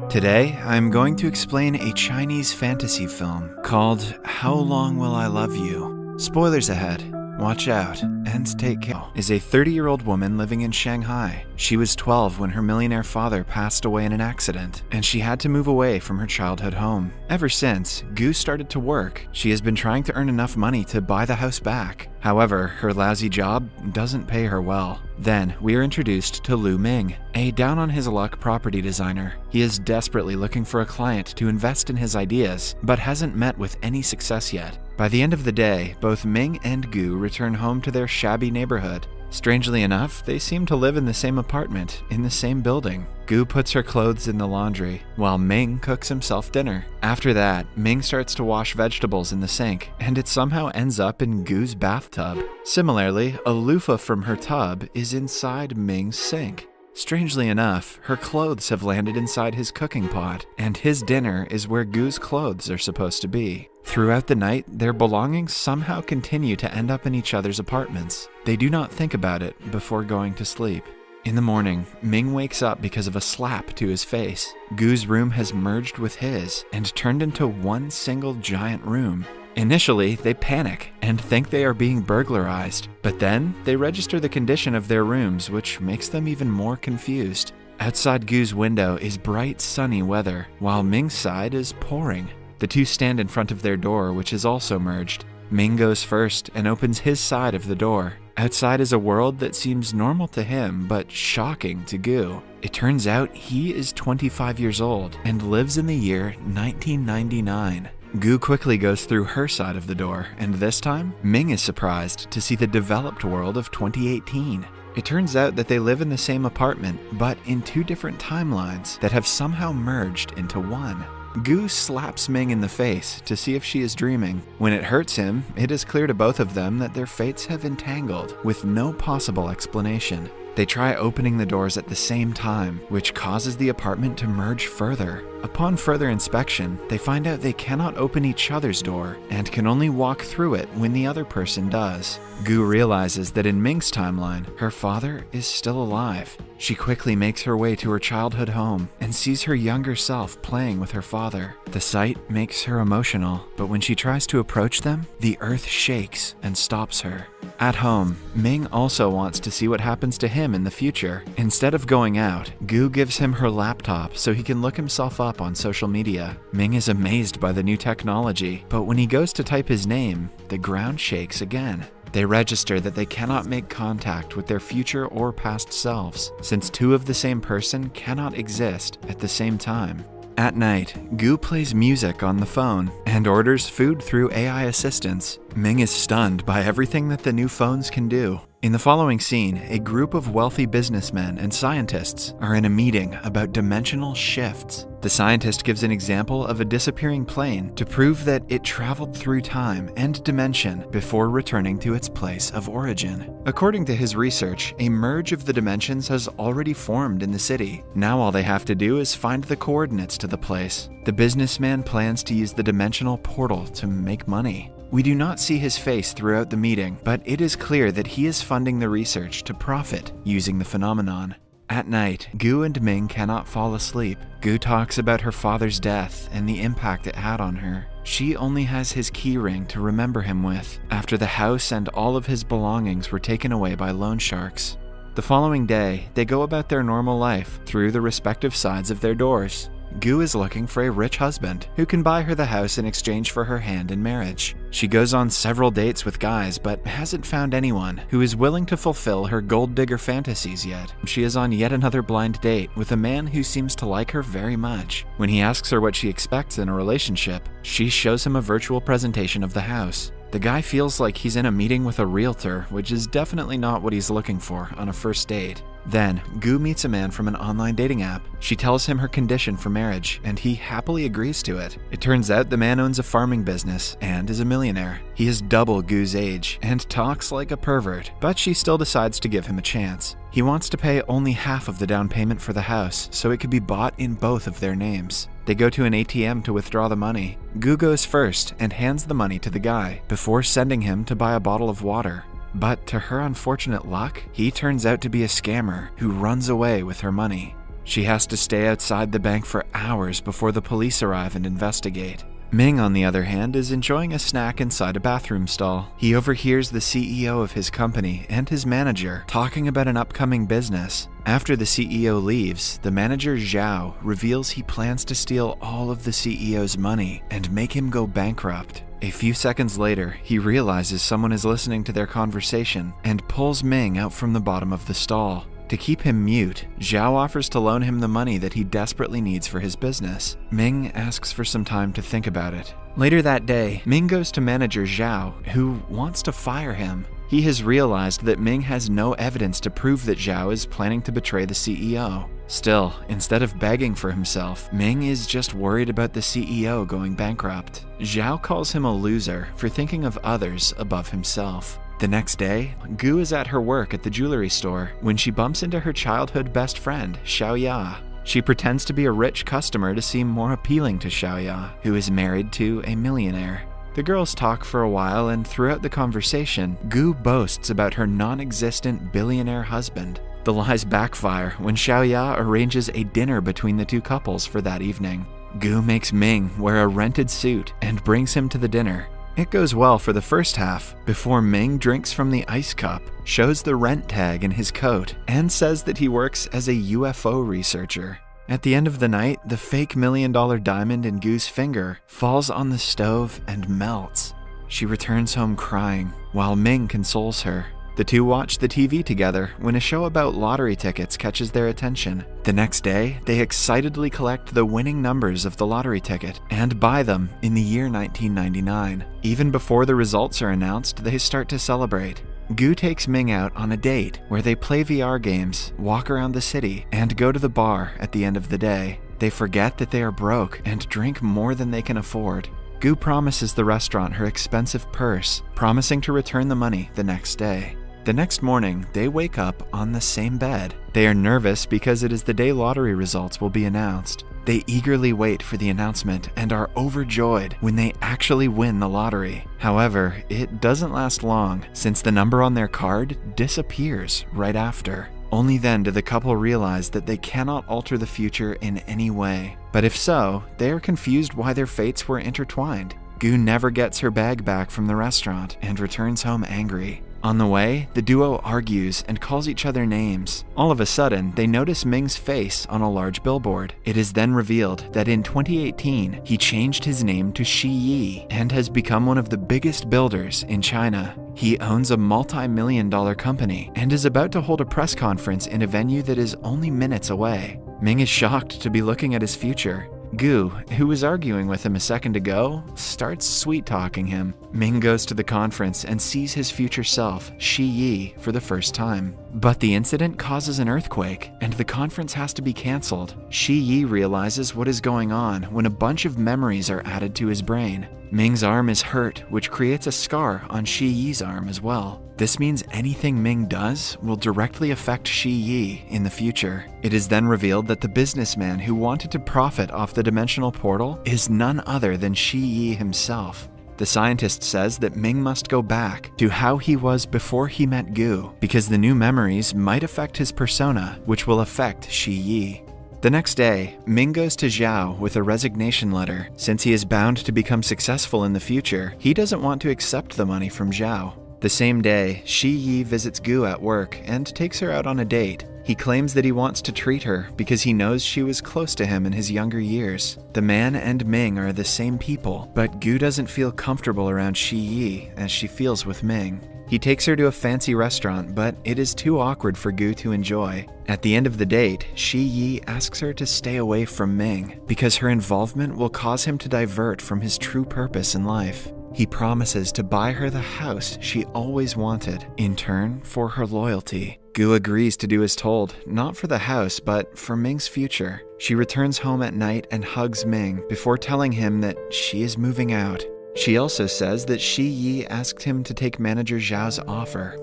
Today, I'm going to explain a Chinese fantasy film called How Long Will I Love You? Spoilers ahead. Watch out and take care. Is a 30-year-old woman living in Shanghai. She was 12 when her millionaire father passed away in an accident, and she had to move away from her childhood home. Ever since, Gu started to work. She has been trying to earn enough money to buy the house back. However, her lousy job doesn't pay her well. Then, we are introduced to Lu Ming, a down-on-his-luck property designer. He is desperately looking for a client to invest in his ideas, but hasn't met with any success yet. By the end of the day, both Ming and Gu return home to their shabby neighborhood. Strangely enough, they seem to live in the same apartment, in the same building. Gu puts her clothes in the laundry, while Ming cooks himself dinner. After that, Ming starts to wash vegetables in the sink, and it somehow ends up in Gu's bathtub. Similarly, a loofah from her tub is inside Ming's sink. Strangely enough, her clothes have landed inside his cooking pot, and his dinner is where Gu's clothes are supposed to be. Throughout the night, their belongings somehow continue to end up in each other's apartments. They do not think about it before going to sleep. In the morning, Ming wakes up because of a slap to his face. Gu's room has merged with his and turned into one single giant room. Initially, they panic and think they are being burglarized, but then they register the condition of their rooms, which makes them even more confused. Outside Gu's window is bright, sunny weather, while Ming's side is pouring. The two stand in front of their door, which is also merged. Ming goes first and opens his side of the door. Outside is a world that seems normal to him, but shocking to Gu. It turns out he is 25 years old and lives in the year 1999. Gu quickly goes through her side of the door, and this time, Ming is surprised to see the developed world of 2018. It turns out that they live in the same apartment, but in two different timelines that have somehow merged into one. Gu slaps Ming in the face to see if she is dreaming. When it hurts him, it is clear to both of them that their fates have entangled, with no possible explanation. They try opening the doors at the same time, which causes the apartment to merge further. Upon further inspection, they find out they cannot open each other's door and can only walk through it when the other person does. Gu realizes that in Ming's timeline, her father is still alive. She quickly makes her way to her childhood home and sees her younger self playing with her father. The sight makes her emotional, but when she tries to approach them, the earth shakes and stops her. At home, Ming also wants to see what happens to him in the future. Instead of going out, Gu gives him her laptop so he can look himself up on social media. Ming is amazed by the new technology, but when he goes to type his name, the ground shakes again. They register that they cannot make contact with their future or past selves, since two of the same person cannot exist at the same time. At night, Gu plays music on the phone and orders food through AI assistants. Ming is stunned by everything that the new phones can do. In the following scene, a group of wealthy businessmen and scientists are in a meeting about dimensional shifts. The scientist gives an example of a disappearing plane to prove that it traveled through time and dimension before returning to its place of origin. According to his research, a merge of the dimensions has already formed in the city. Now all they have to do is find the coordinates to the place. The businessman plans to use the dimensional portal to make money. We do not see his face throughout the meeting, but it is clear that he is funding the research to profit using the phenomenon. At night, Gu and Ming cannot fall asleep. Gu talks about her father's death and the impact it had on her. She only has his key ring to remember him with, after the house and all of his belongings were taken away by loan sharks. The following day, they go about their normal life through the respective sides of their doors. Gu is looking for a rich husband who can buy her the house in exchange for her hand in marriage. She goes on several dates with guys but hasn't found anyone who is willing to fulfill her gold digger fantasies yet. She is on yet another blind date with a man who seems to like her very much. When he asks her what she expects in a relationship, she shows him a virtual presentation of the house. The guy feels like he's in a meeting with a realtor, which is definitely not what he's looking for on a first date. Then, Gu meets a man from an online dating app. She tells him her condition for marriage, and he happily agrees to it. It turns out the man owns a farming business and is a millionaire. He is double Gu's age and talks like a pervert, but she still decides to give him a chance. He wants to pay only half of the down payment for the house, so it could be bought in both of their names. They go to an ATM to withdraw the money. Gu goes first and hands the money to the guy, before sending him to buy a bottle of water. But to her unfortunate luck, he turns out to be a scammer who runs away with her money. She has to stay outside the bank for hours before the police arrive and investigate. Ming, on the other hand, is enjoying a snack inside a bathroom stall. He overhears the CEO of his company and his manager talking about an upcoming business. After the CEO leaves, the manager Zhao reveals he plans to steal all of the CEO's money and make him go bankrupt. A few seconds later, he realizes someone is listening to their conversation and pulls Ming out from the bottom of the stall. To keep him mute, Zhao offers to loan him the money that he desperately needs for his business. Ming asks for some time to think about it. Later that day, Ming goes to manager Zhao, who wants to fire him. He has realized that Ming has no evidence to prove that Zhao is planning to betray the CEO. Still, instead of begging for himself, Ming is just worried about the CEO going bankrupt. Zhao calls him a loser for thinking of others above himself. The next day, Gu is at her work at the jewelry store when she bumps into her childhood best friend, Xiaoya. She pretends to be a rich customer to seem more appealing to Xiaoya, who is married to a millionaire. The girls talk for a while, and throughout the conversation, Gu boasts about her non-existent billionaire husband. The lies backfire when Xiaoya arranges a dinner between the two couples for that evening. Gu makes Ming wear a rented suit and brings him to the dinner. It goes well for the first half, before Ming drinks from the ice cup, shows the rent tag in his coat, and says that he works as a UFO researcher. At the end of the night, the fake $1 million diamond in Gu's finger falls on the stove and melts. She returns home crying, while Ming consoles her. The two watch the TV together when a show about lottery tickets catches their attention. The next day, they excitedly collect the winning numbers of the lottery ticket and buy them in the year 1999. Even before the results are announced, they start to celebrate. Gu takes Ming out on a date where they play VR games, walk around the city, and go to the bar at the end of the day. They forget that they are broke and drink more than they can afford. Gu promises the restaurant her expensive purse, promising to return the money the next day. The next morning, they wake up on the same bed. They are nervous because it is the day lottery results will be announced. They eagerly wait for the announcement and are overjoyed when they actually win the lottery. However, it doesn't last long, since the number on their card disappears right after. Only then do the couple realize that they cannot alter the future in any way. But if so, they are confused why their fates were intertwined. Gu never gets her bag back from the restaurant and returns home angry. On the way, the duo argues and calls each other names. All of a sudden, they notice Ming's face on a large billboard. It is then revealed that in 2018, he changed his name to Shi Yi and has become one of the biggest builders in China. He owns a multi-million-dollar company and is about to hold a press conference in a venue that is only minutes away. Ming is shocked to be looking at his future. Gu, who was arguing with him a second ago, starts sweet-talking him. Ming goes to the conference and sees his future self, Shi Yi, for the first time. But the incident causes an earthquake, and the conference has to be cancelled. Shi Yi realizes what is going on when a bunch of memories are added to his brain. Ming's arm is hurt, which creates a scar on Shi Yi's arm as well. This means anything Ming does will directly affect Shi Yi in the future. It is then revealed that the businessman who wanted to profit off the dimensional portal is none other than Shi Yi himself. The scientist says that Ming must go back to how he was before he met Gu, because the new memories might affect his persona, which will affect Shi Yi. The next day, Ming goes to Zhao with a resignation letter. Since he is bound to become successful in the future, he doesn't want to accept the money from Zhao. The same day, Shi Yi visits Gu at work and takes her out on a date. He claims that he wants to treat her because he knows she was close to him in his younger years. The man and Ming are the same people, but Gu doesn't feel comfortable around Shi Yi as she feels with Ming. He takes her to a fancy restaurant, but it is too awkward for Gu to enjoy. At the end of the date, Shi Yi asks her to stay away from Ming because her involvement will cause him to divert from his true purpose in life. He promises to buy her the house she always wanted, in turn for her loyalty. Gu agrees to do as told, not for the house, but for Ming's future. She returns home at night and hugs Ming before telling him that she is moving out. She also says that Shi Yi asked him to take manager Zhao's offer.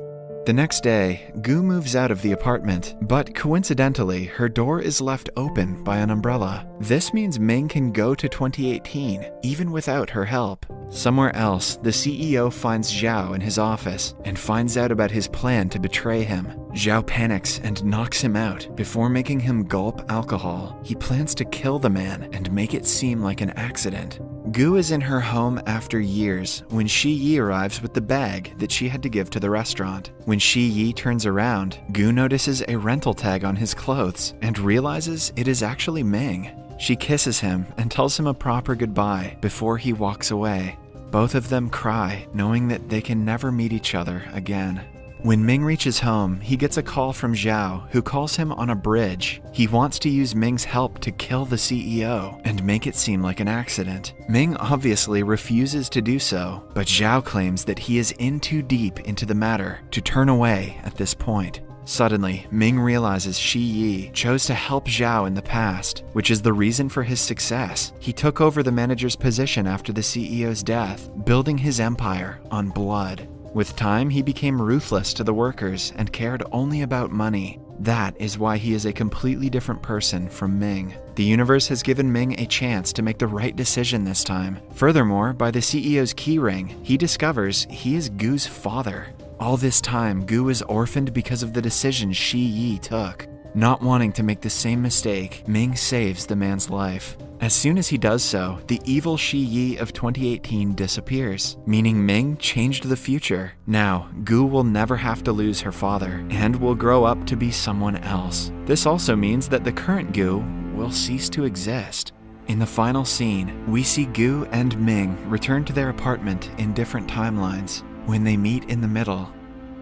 The next day, Gu moves out of the apartment, but coincidentally, her door is left open by an umbrella. This means Ming can go to 2018, even without her help. Somewhere else, the CEO finds Zhao in his office and finds out about his plan to betray him. Zhao panics and knocks him out before making him gulp alcohol. He plans to kill the man and make it seem like an accident. Gu is in her home after years when Shi Yi arrives with the bag that she had to give to the restaurant. When Shi Yi turns around, Gu notices a rental tag on his clothes and realizes it is actually Ming. She kisses him and tells him a proper goodbye before he walks away. Both of them cry, knowing that they can never meet each other again. When Ming reaches home, he gets a call from Zhao, who calls him on a bridge. He wants to use Ming's help to kill the CEO and make it seem like an accident. Ming obviously refuses to do so, but Zhao claims that he is in too deep into the matter to turn away at this point. Suddenly, Ming realizes Shi Yi chose to help Zhao in the past, which is the reason for his success. He took over the manager's position after the CEO's death, building his empire on blood. With time, he became ruthless to the workers and cared only about money. That is why he is a completely different person from Ming. The universe has given Ming a chance to make the right decision this time. Furthermore, by the CEO's keyring, he discovers he is Gu's father. All this time, Gu is orphaned because of the decision Shi Yi took. Not wanting to make the same mistake, Ming saves the man's life. As soon as he does so, the evil Shi Yi of 2018 disappears, meaning Ming changed the future. Now, Gu will never have to lose her father, and will grow up to be someone else. This also means that the current Gu will cease to exist. In the final scene, we see Gu and Ming return to their apartment in different timelines. When they meet in the middle,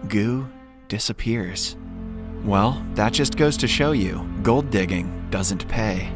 Gu disappears. Well, that just goes to show you, gold digging doesn't pay.